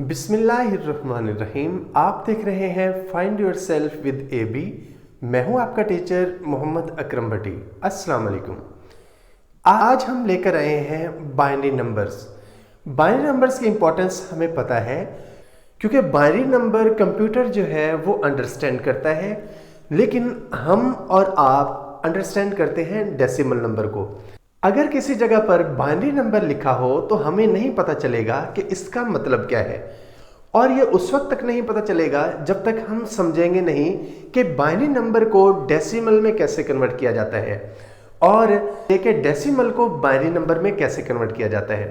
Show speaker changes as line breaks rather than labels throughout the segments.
बिस्मिल्लाहिर्रहमानिर्रहीम। आप देख रहे हैं find your self with AB। मैं हूं आपका टीचर मोहम्मद अकरम भट्टी। अस्सलाम वालेकुम। आज हम लेकर आए हैं बाइनरी नंबर्स। बाइनरी नंबर्स की इंपॉर्टेंस हमें पता है क्योंकि बाइनरी नंबर कंप्यूटर जो है वो अंडरस्टैंड करता है, लेकिन हम और आप अंडरस्टैंड करते हैं डेसिमल नंबर को। अगर किसी जगह पर बाइनरी नंबर लिखा हो तो हमें नहीं पता चलेगा कि इसका मतलब क्या है, और ये उस वक्त तक नहीं पता चलेगा जब तक हम समझेंगे नहीं कि बाइनरी नंबर को डेसिमल में कैसे कन्वर्ट किया जाता है और देखिए डेसिमल को बाइनरी नंबर में कैसे कन्वर्ट किया जाता है।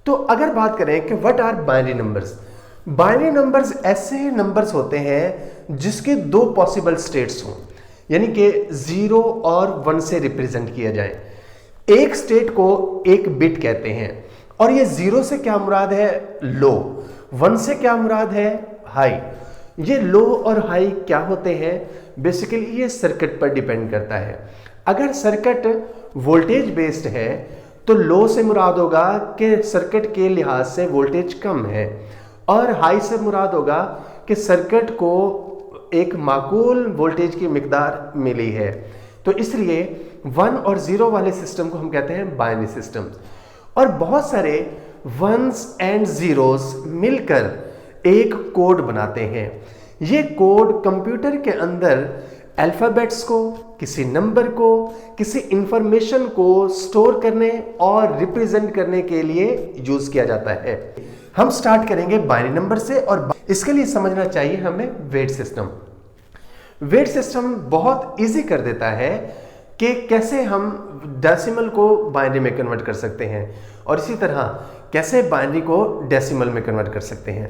तो अगर बात करें कि what are binary numbers, binary numbers ऐसे नंबर्स होते हैं जिसके दो पॉसिबल स्टेट्स हों, यानी कि 0 और 1 से रिप्रेजेंट किया जाए। एक स्टेट को एक बिट कहते हैं, और ये 0 से क्या मुराद है? लो। 1 से क्या मुराद है? हाई। ये लो और हाई क्या होते हैं? बेसिकली ये सर्किट पर डिपेंड करता है। अगर सर्किट वोल्टेज बेस्ड है तो लो से मुराद होगा कि सर्किट के लिहाज से वोल्टेज कम है, और हाई से मुराद होगा कि सर्किट को एक माकूल वोल्टेज की मिकदार मिली है। तो इसलिए 1 और 0 वाले सिस्टम को हम कहते हैं बाइनरी सिस्टम। और बहुत सारे 1s एंड 0s मिलकर एक कोड बनाते हैं। ये कोड कंप्यूटर के अंदर अल्फ़ाबेट्स को, किसी नंबर को, किसी इंफॉर्मेशन को स्टोर करने और रिप्रेजेंट करने के लिए यूज किया जाता है। हम स्टार्ट करेंगे बाइनरी नंबर से, और इसके लिए समझना चाहिए हमें वेट सिस्टम। वेट सिस्टम बहुत इजी कर देता है कि कैसे हम डेसिमल को बाइनरी में कन्वर्ट कर सकते हैं, और इसी तरह कैसे बाइनरी को डेसिमल में कन्वर्ट कर सकते हैं।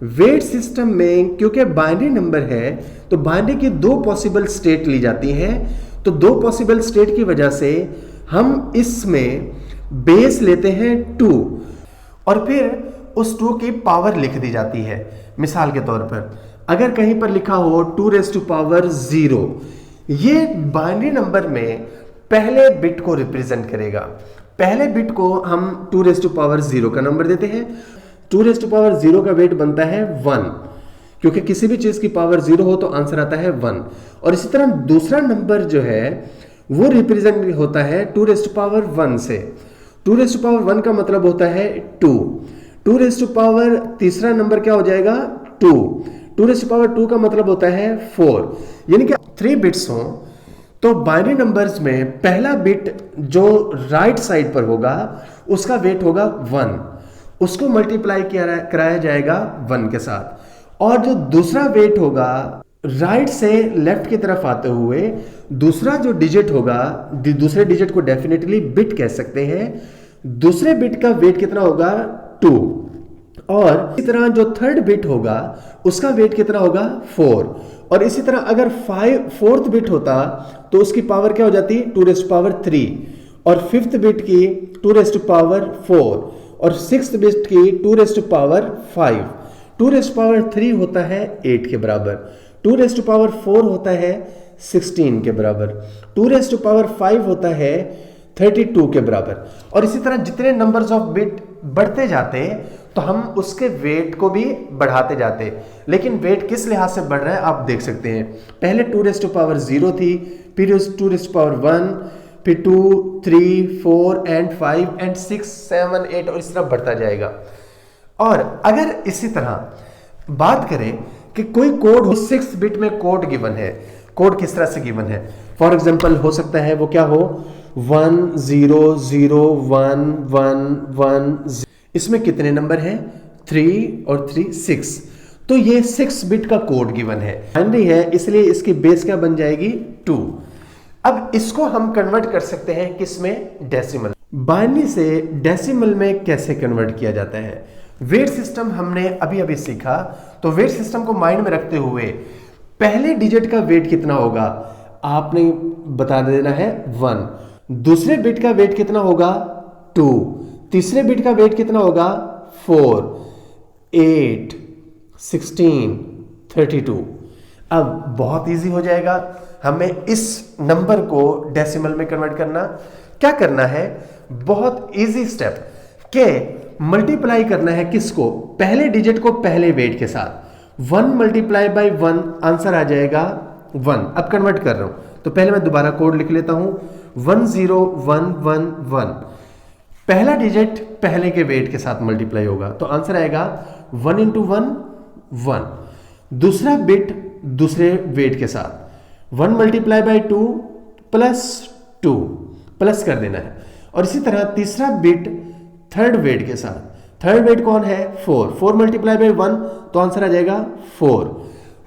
वेट सिस्टम में क्योंकि बाइनरी नंबर है तो बाइनरी की दो पॉसिबल स्टेट ली जाती हैं। तो दो पॉसिबल स्टेट की वजह से हम इसमें बेस लेते हैं 2, और फिर उस 2 की पावर लिख दी जाती है। मिसाल के तौर पर अगर कहीं पर लिखा हो 2⁻0, ये बाइनरी नंबर में पहले बिट को रिप्रेजेंट करेगा। पहले बिट को हम 2⁻0 का नंबर देते हैं। 2⁻0 का वेट बनता है 1, क्योंकि किसी भी चीज की पावर 0 हो तो आंसर आता है 1। और इसी तरह दूसरा नंबर जो है वो रिप्रेजेंट होता है 2⁻1 से। 2⁻1 का मतलब होता है 2। 2⁻, तीसरा नंबर क्या हो जाएगा? 2। 2⁻2 का मतलब होता है 4। यानी कि 3 बिट्स हों तो बाइनरी नंबर्स में पहला बिट जो राइट साइड पर होगा उसका वेट होगा 1, उसको मल्टीप्लाई कराया जाएगा 1 के साथ, और जो दूसरा वेट होगा राइट से लेफ्ट की तरफ आते हुए दूसरा जो डिजिट होगा, दूसरे डिजिट को डेफिनेटली बिट कह सकते हैं, दूसरे बिट का वेट कितना होगा? 2। और इसी तरह जो थर्ड बिट होगा उसका वेट कितना होगा? 4। और इसी तरह अगर 4th बिट होता तो उसकी पावर क्या हो जाती? 2⁻3, और 5th बिट की 2⁻4, और 6th बिट की 2⁻5। 2⁻3 होता है 8 के बराबर, 2⁻4 होता है 16 के बराबर, 2⁻5 होता है 32 के बराबर। और इसी तरह जितने नंबर्स ऑफ बिट बढ़ते जाते तो हम उसके वेट को भी बढ़ाते जाते। लेकिन वेट किस लिहाज से बढ़ रहा है आप देख सकते हैं। पहले 2⁻0 थी, फिर 2⁻1, फिर 2, 3, 4 एंड 5 एंड 6, 7, 8, और इस तरह बढ़ता जाएगा। और अगर इसी तरह बात करें कि कोई कोड हो, 6 बिट में कोड गिवन है, कोड किस तरह से गिवन है? फॉर एग्जाम्पल हो सकता है वो क्या हो? 1 0 0 1 1 1 0। इसमें कितने नंबर हैं? 3 और 3 6। तो ये 6 बिट का कोड गिवन है, बाइनरी है, इसलिए इसकी बेस क्या बन जाएगी? 2। अब इसको हम कन्वर्ट कर सकते हैं किसमें? डेसिमल। बाइनरी से डेसिमल में कैसे कन्वर्ट किया जाता है? वेट सिस्टम हमने अभी अभी सीखा, तो वेट सिस्टम को माइंड में रखते हुए पहले डिजिट का वेट कितना होगा आपने बता देना है 1। दूसरे बिट का वेट कितना होगा? 2। तीसरे बिट का वेट कितना होगा? 4, 8, 16, 32। अब बहुत इजी हो जाएगा हमें इस नंबर को डेसिमल में कन्वर्ट करना। क्या करना है? बहुत इजी स्टेप के मल्टीप्लाई करना है किसको, पहले डिजिट को पहले वेट के साथ। 1 मल्टीप्लाई बाई 1 आंसर आ जाएगा 1। अब कन्वर्ट कर रहा हूं तो पहले मैं दोबारा कोड लिख लेता हूं 10111। पहला डिजिट पहले के वेट के साथ मल्टीप्लाई होगा तो आंसर आएगा 1 इंटू 1 1। दूसरा बिट दूसरे वेट के साथ 1 मल्टीप्लाई बाई 2 प्लस 2 प्लस कर देना है। और इसी तरह तीसरा बिट थर्ड वेट के साथ, थर्ड वेट कौन है 4 मल्टीप्लाई बाई 1 तो आंसर आ जाएगा 4।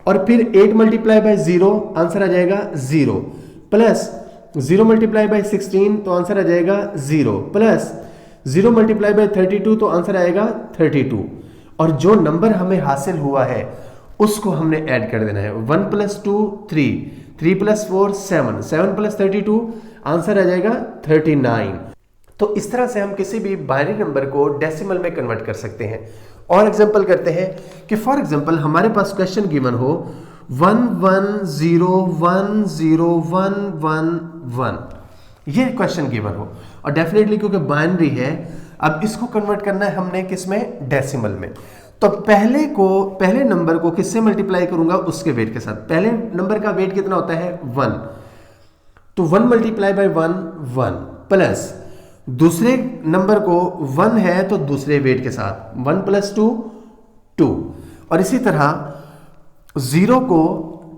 और फिर 8 मल्टीप्लाई बाई 0 आंसर आ जाएगा 0 प्लस 0 मल्टीप्लाई बाई 16 तो आंसर आ जाएगा 0 प्लस 0 मल्टीप्लाई बाई 32 तो आंसर आएगा 32। और जो नंबर हमें हासिल हुआ है उसको हमने ऐड कर देना है। 1 प्लस 2 3, 3 प्लस 4 7, 7 प्लस 32 आंसर आ जाएगा 39। तो इस तरह से हम किसी भी बाइनरी नंबर को डेसिमल में कन्वर्ट कर सकते हैं। और एग्जांपल करते हैं कि फॉर एग्जांपल हमारे पास क्वेश्चन गिवन हो 11010111, ये क्वेश्चन गिवन हो और डेफिनेटली क्योंकि बाइनरी है अब इसको कन्वर्ट करना है हमने किसमें, डेसिमल में। तो पहले नंबर को किससे मल्टीप्लाई करूंगा, उसके वेट के साथ। पहले नंबर का वेट कितना होता है 1, तो 1 मल्टीप्लाई बाई 1 1 प्लस दूसरे नंबर को 1 है तो दूसरे वेट के साथ 1 प्लस 2 2। और इसी तरह 0 को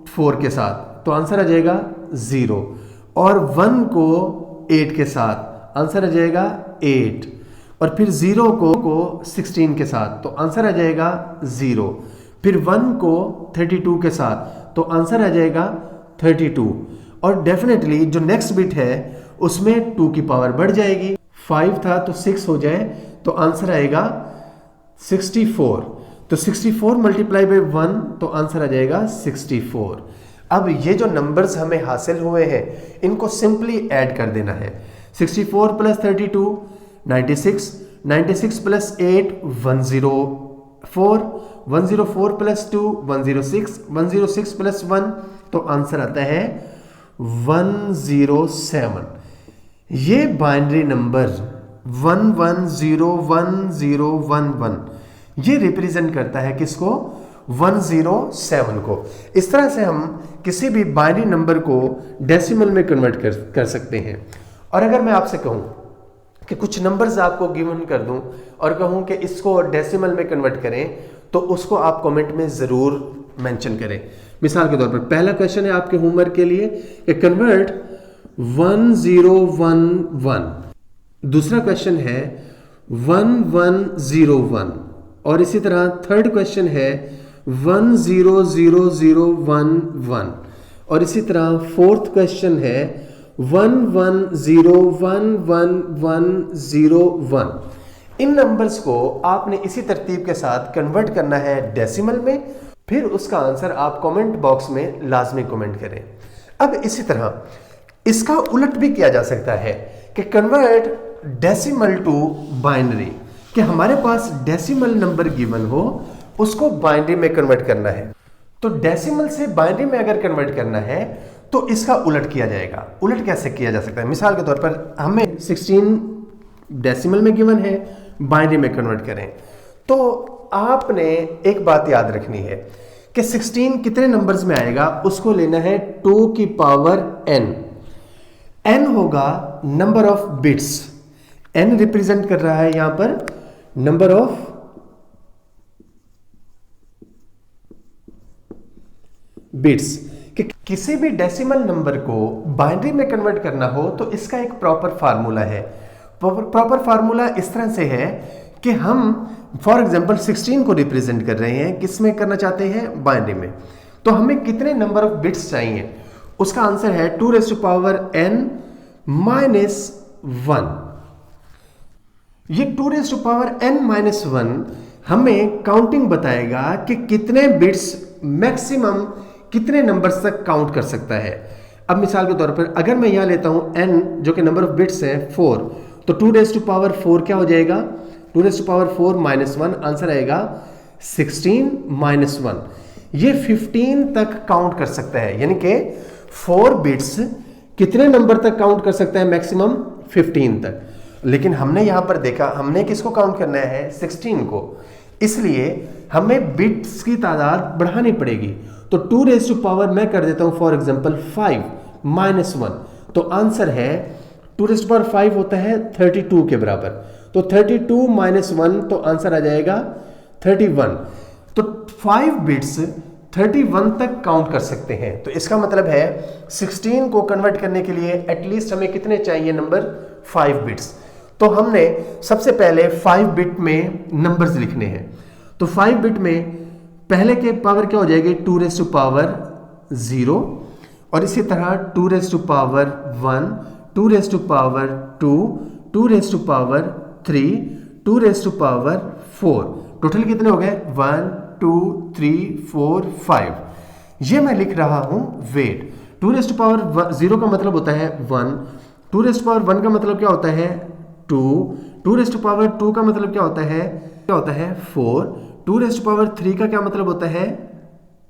4 के साथ तो आंसर आ जाएगा 0 और 1 को 8 के साथ आंसर आ जाएगा 8 और फिर 0 को 16 के साथ तो आंसर आ जाएगा 0, फिर 1 को 32 के साथ तो आंसर आ जाएगा 32। और डेफिनेटली जो नेक्स्ट बिट है उसमें 2 की पावर बढ़ जाएगी, 5 था तो 6 हो जाए तो आंसर आएगा 64। तो 64 मल्टीप्लाई बाई 1 तो आंसर आ जाएगा 64। अब ये जो नंबर्स हमें हासिल हुए हैं इनको सिंपली ऐड कर देना है। 64 प्लस 32 96, 96 प्लस 8 104, 104 प्लस 2 106, 106 प्लस 1 तो आंसर आता है 107। ये बाइनरी नंबर 11011011 ये रिप्रेजेंट करता है किसको, 107 को। इस तरह से हम किसी भी बाइनरी नंबर को डेसिमल में कन्वर्ट कर सकते हैं। और अगर मैं आपसे कहूं कि कुछ नंबर्स आपको गिवन कर दूं और कहूं कि इसको डेसिमल में कन्वर्ट करें तो उसको आप कमेंट में जरूर मेंशन करें। मिसाल के तौर पर पहला क्वेश्चन है आपके होमवर्क के लिए कि कन्वर्ट 1011, दूसरा क्वेश्चन है 1101 और इसी तरह थर्ड क्वेश्चन है 100011 और इसी तरह फोर्थ क्वेश्चन है 11011101। इन नंबर्स को आपने इसी तरतीब के साथ कन्वर्ट करना है डेसिमल में, फिर उसका आंसर आप कमेंट बॉक्स में लाजमी कमेंट करें। अब इसी तरह इसका उलट भी किया जा सकता है कि कन्वर्ट डेसिमल टू बाइनरी, कि हमारे पास डेसिमल नंबर गिवन हो उसको बाइनरी में कन्वर्ट करना है। तो डेसिमल से बाइनरी में अगर कन्वर्ट करना है तो इसका उलट किया जाएगा। उलट कैसे किया जा सकता है, मिसाल के तौर पर हमें 16 डेसिमल में गिवन है, बाइनरी में कन्वर्ट करें तो आपने एक बात याद रखनी है कि 16 कितने नंबर्स में आएगा, उसको लेना है 2 की पावर n। n होगा number of bits, n represent कर रहा है यहां पर नंबर ऑफ बिट्स। कि किसी भी डेसिमल नंबर को बाइनरी में कन्वर्ट करना हो तो इसका एक प्रॉपर फार्मूला है। प्रॉपर फार्मूला इस तरह से है कि हम फॉर एग्जांपल 16 को रिप्रेजेंट कर रहे हैं, किस में करना चाहते हैं, बाइनरी में। तो हमें कितने नंबर ऑफ बिट्स चाहिए, उसका आंसर है 2 raise to power n minus 1। ये 2 raise to power n minus 1 हमें काउंटिंग बताएगा कि कितने बिट्स मैक्सिमम कितने नंबर्स तक काउंट कर सकता है। अब मिसाल के तौर पर अगर मैं यहां लेता हूं n जो कि नंबर ऑफ बिट्स है 4, तो 2 रेज़ टू पावर 4 क्या हो जाएगा, 2 raise to power 4 minus 1 answer आएगा 16 माइनस 1। ये 15 तक काउंट कर सकता है, यानी कि 4 बिट्स कितने नंबर तक काउंट कर सकता है, मैक्सिमम 15 तक। लेकिन हमने यहां पर देखा, हमने किसको काउंट करना है, 16 को, इसलिए हमें बिट्स की तादाद बढ़ानी पड़ेगी। तो 2 रेज़ टू पावर मैं कर देता हूं फॉर एग्जांपल 5 माइनस 1, तो आंसर है 2 रेज़ टू पावर 5 होता है 32 के बराबर। तो 32 माइनस 1, तो आंसर आ जाएगा 31। तो 5 बिट्स 31 तक काउंट कर सकते हैं। तो इसका मतलब है 16 को कन्वर्ट करने के लिए एटलीस्ट हमें कितने चाहिए नंबर, 5 बिट्स। तो हमने सबसे पहले 5 बिट में नंबर्स लिखने हैं। तो 5 बिट में पहले के पावर क्या हो जाएगी, 2 रेज़ टू पावर 0, और इसी तरह 2 raise to power 1, 2 raise to power 2, 2 raise to power 3, 2 raise to power 4। Total कितने हो गए, 1 2 3 4 5। ये मैं लिख रहा हूं वेट। 2 रेज़ टू पावर 0 का मतलब होता है 1, 2 रेज़ टू पावर 1 का मतलब क्या होता है 2, 2 रेज़ टू पावर 2 का मतलब क्या होता है 4, 2 रेज़ टू पावर 3 का क्या मतलब होता है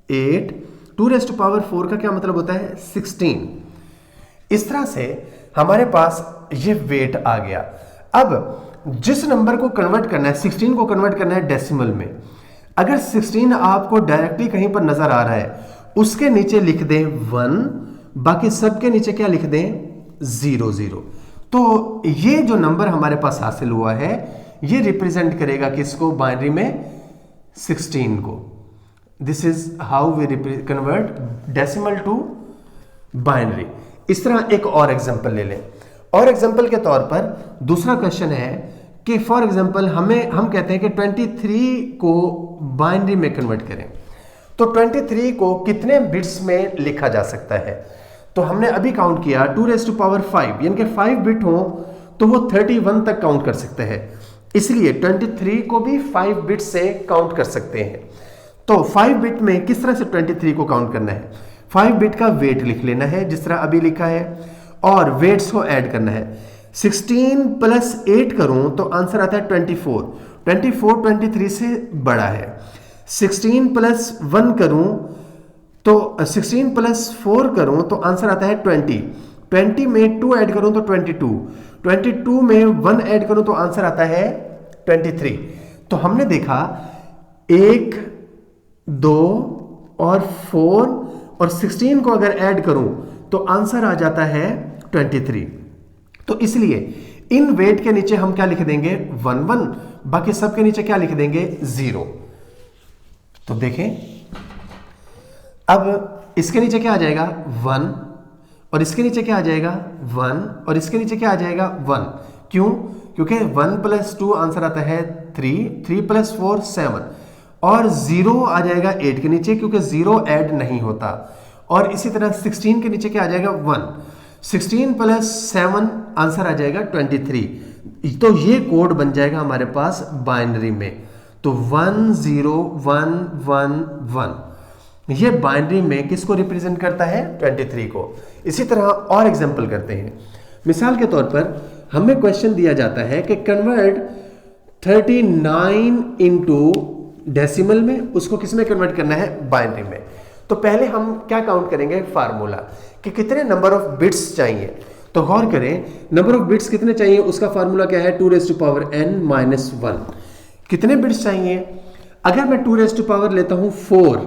8, 2 रेज़ टू पावर 4 का क्या मतलब होता है 16। इस तरह से हमारे पास ये वेट आ गया। अब जिस नंबर को कन्वर्ट करना है, 16 को कन्वर्ट करना है डेसिमल में, अगर 16 आपको डायरेक्टली कहीं पर नजर आ रहा है, उसके नीचे लिख दें 1, बाकी सब के नीचे क्या लिख दें 0 0। तो ये जो नंबर हमारे पास हासिल हुआ है, ये रिप्रेजेंट करेगा किसको, बाइनरी में 16 को। This is how we convert decimal to binary. इस तरह एक और एग्जांपल ले लें। और एग्जांपल के तौर पर दूसरा क्वेश्चन है कि फॉर एग्जांपल हम कहते हैं कि 23 को बाइनरी में कन्वर्ट करें। तो 23 को कितने बिट्स में लिखा जा सकता है? तो हमने अभी काउंट किया 2 रेज़ टू पावर 5, यानी कि 5 बिट हो तो वो 31 तक काउंट कर सकते हैं, इसलिए 23 को भी 5 बिट से काउंट कर सकते हैं। तो 5 बिट में किस तरह से 23 को काउंट करना है, 5 बिट का वेट लिख लेना है जिस तरह अभी लिखा है, और वेट्स को ऐड करना है। 16 प्लस 8 करूं तो आंसर आता है 24, 24 23 से बड़ा है। 16 प्लस 1 करूं तो 16 प्लस 4 करूं तो आंसर आता है 20, 20 में 2 ऐड करूं तो 22, 22 में 1 ऐड करूं तो आंसर आता है 23। तो हमने देखा 1 2 और 4 और 16 को अगर ऐड करूं तो आंसर आ जाता है 23। तो इसलिए इन वेट के नीचे हम क्या लिख देंगे 1 1, बाकी सब के नीचे क्या लिख देंगे 0। तो देखें अब इसके नीचे क्या आ जाएगा 1, और इसके नीचे क्या आ जाएगा 1, और इसके नीचे क्या आ जाएगा 1। क्यों? क्योंकि 1 प्लस 2 आंसर आता है 3, 3 प्लस 4 7, और 0 आ जाएगा 8 के नीचे क्योंकि 0 ऐड नहीं होता। और इसी तरह 16 के नीचे क्या आ जाएगा 1, 16 प्लस 7 आंसर आ जाएगा 23। तो ये कोड बन जाएगा हमारे पास बाइनरी में। तो 1 0 1 1 1 ये बाइनरी में किसको रिप्रेजेंट करता है 23 को। इसी तरह और एग्जांपल करते हैं। मिसाल के तौर पर हमें क्वेश्चन दिया जाता है कि कन्वर्ट 39 इंटू डेसिमल में, उसको किस में कन्वर्ट करना है बाइनरी में। तो पहले हम क्या काउंट करेंगे फार्मूला कि कितने नंबर ऑफ बिट्स चाहिए। तो गौर करें नंबर ऑफ बिट्स कितने चाहिए, उसका फार्मूला क्या है 2 raise to power n minus 1। कितने बिट्स चाहिए? अगर मैं 2 रेज़ टू पावर लेता हूं 4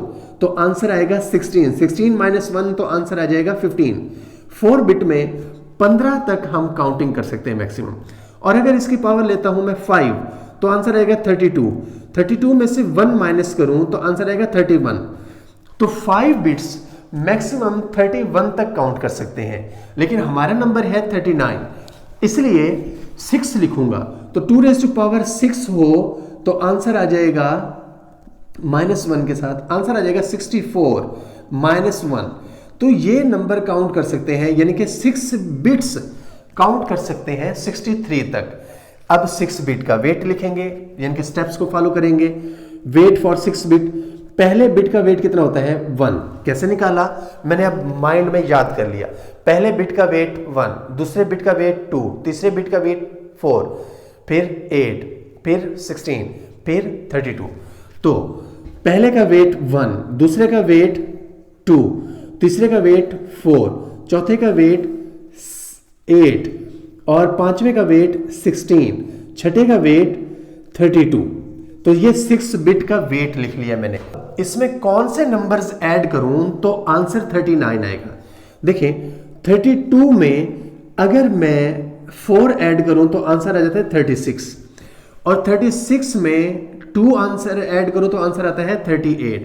तो आंसर आएगा 16, 16 माइनस 1 तो आंसर आ जाएगा 15। 4 बिट में 15 तक हम काउंटिंग कर सकते हैं मैक्सिमम। और अगर इसकी पावर लेता हूं मैं 5 तो आंसर आएगा 32, 32 में से 1 माइनस करूं तो आंसर आएगा 31। तो 5 बिट्स मैक्सिमम 31 तक काउंट कर सकते हैं, लेकिन हमारा नंबर है 39, इसलिए 6 लिखूंगा। तो 2 रेज़ टू पावर 6 हो तो आंसर आ जाएगा माइनस 1 के साथ आंसर आ जाएगा 64 माइनस 1। तो ये नंबर काउंट कर सकते हैं, यानी कि 6 बिट्स काउंट कर सकते हैं 63 तक। अब 6 बिट का वेट लिखेंगे, यानी कि स्टेप्स को फॉलो करेंगे। वेट फॉर 6 बिट, पहले बिट का वेट कितना होता है 1। कैसे निकाला मैंने अब माइंड में याद कर लिया। पहले बिट का वेट 1, दूसरे बिट का वेट 2, तीसरे बिट का वेट 4, फिर 8, फिर 16, फिर 32। तो पहले का वेट 1, दूसरे का वेट 2, तीसरे का वेट 4, चौथे का वेट 8, और पांचवें का वेट 16, छठे का वेट 32। तो ये 6 बिट का वेट लिख लिया मैंने। इसमें कौन से नंबर्स ऐड करूं तो आंसर 39 आएगा। देखिए 32 में अगर मैं 4 ऐड करूं तो आंसर आ जाता है 36, और 36 में 2 आंसर ऐड करूं तो आंसर आता है 38,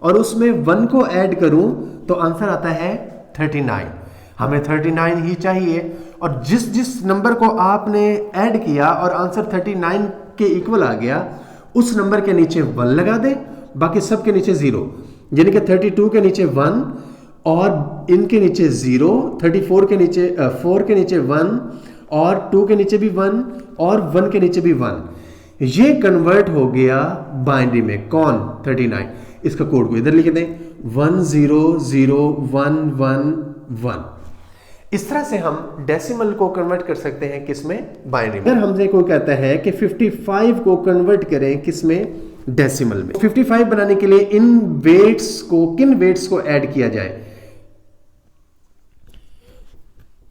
और उसमें 1 को ऐड करूं तो आंसर आता है 39। हमें 39 ही चाहिए, और जिस जिस नंबर को आपने ऐड किया और आंसर 39 के इक्वल आ गया, उस नंबर के नीचे 1 लगा दें, बाकी सब के नीचे 0। यानी कि 32 के नीचे 1 और इनके नीचे 0, 34 के नीचे 4 के नीचे 1 और 2 के नीचे भी 1 और 1 के नीचे भी 1। ये कन्वर्ट हो गया बाइनरी में। कौन? 39। इसका कोड को इधर लिख दें 100111। इस तरह से हम डेसिमल को कन्वर्ट कर सकते हैं किसमें? बाइनरी में। अगर हमसे कोई कहता है कि 55 को कन्वर्ट करें किसमें? डेसिमल में। 55 बनाने के लिए इन वेट्स को, किन वेट्स को ऐड किया जाए?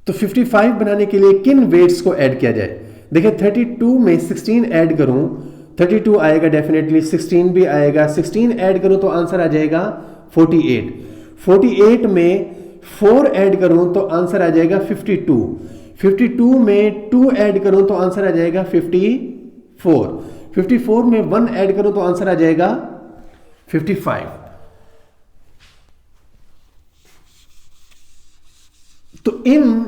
तो 55 बनाने के लिए किन वेट्स को ऐड किया जाए? देखिए 32 में 16 ऐड करूं, 32 आएगा डेफिनेटली, 16 भी आएगा। 16 ऐड करूं तो आंसर आ जाएगा 48। 48 में 4 ऐड करूं तो आंसर आ जाएगा 52। 52 में 2 ऐड करूं तो आंसर आ जाएगा 54। 54 में 1 ऐड करूं तो आंसर आ जाएगा 55। तो इन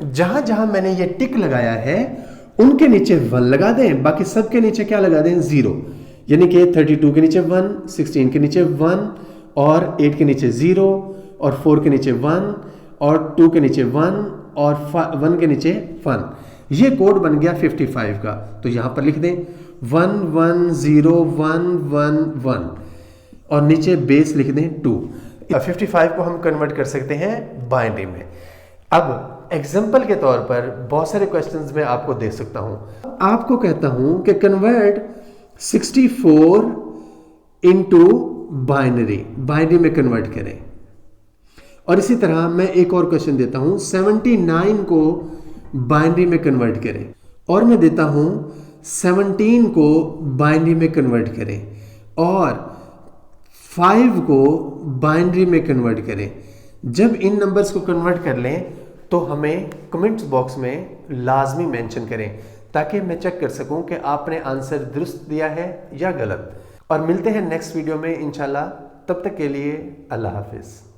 जहां जहां मैंने ये टिक लगाया है उनके नीचे 1 लगा दें, बाकी सब के नीचे क्या लगा दें? 0। यानी कि 32 के नीचे 1, 16 के नीचे 1 और 8 के नीचे 0 और 4 के नीचे 1 और 2 के नीचे 1 और 1 के नीचे 1। ये कोड बन गया 55 का। तो यहां पर लिख दें 110111 और नीचे बेस लिख दें 2। 55 को हम कन्वर्ट कर सकते हैं बाइनरी में। अब एग्जाम्पल के तौर पर बहुत सारे क्वेश्चंस में आपको दे सकता हूं। आपको कहता हूं कि कन्वर्ट 64 इनटू बाइनरी में कन्वर्ट करें। और इसी तरह मैं एक और क्वेश्चन देता हूं, 79 को बाइनरी में कन्वर्ट करें। और मैं देता हूं 17 को बाइनरी में कन्वर्ट करें और 5 को बाइनरी में कन्वर्ट करें। जब इन नंबर्स को कन्वर्ट कर लें तो हमें कमेंट्स बॉक्स में लाजमी मेंशन करें, ताकि मैं चेक कर सकूं कि आपने आंसर दुरुस्त दिया है या गलत। और मिलते हैं नेक्स्ट वीडियो में इंशाल्लाह। तब तक के लिए अल्लाह हाफिज़।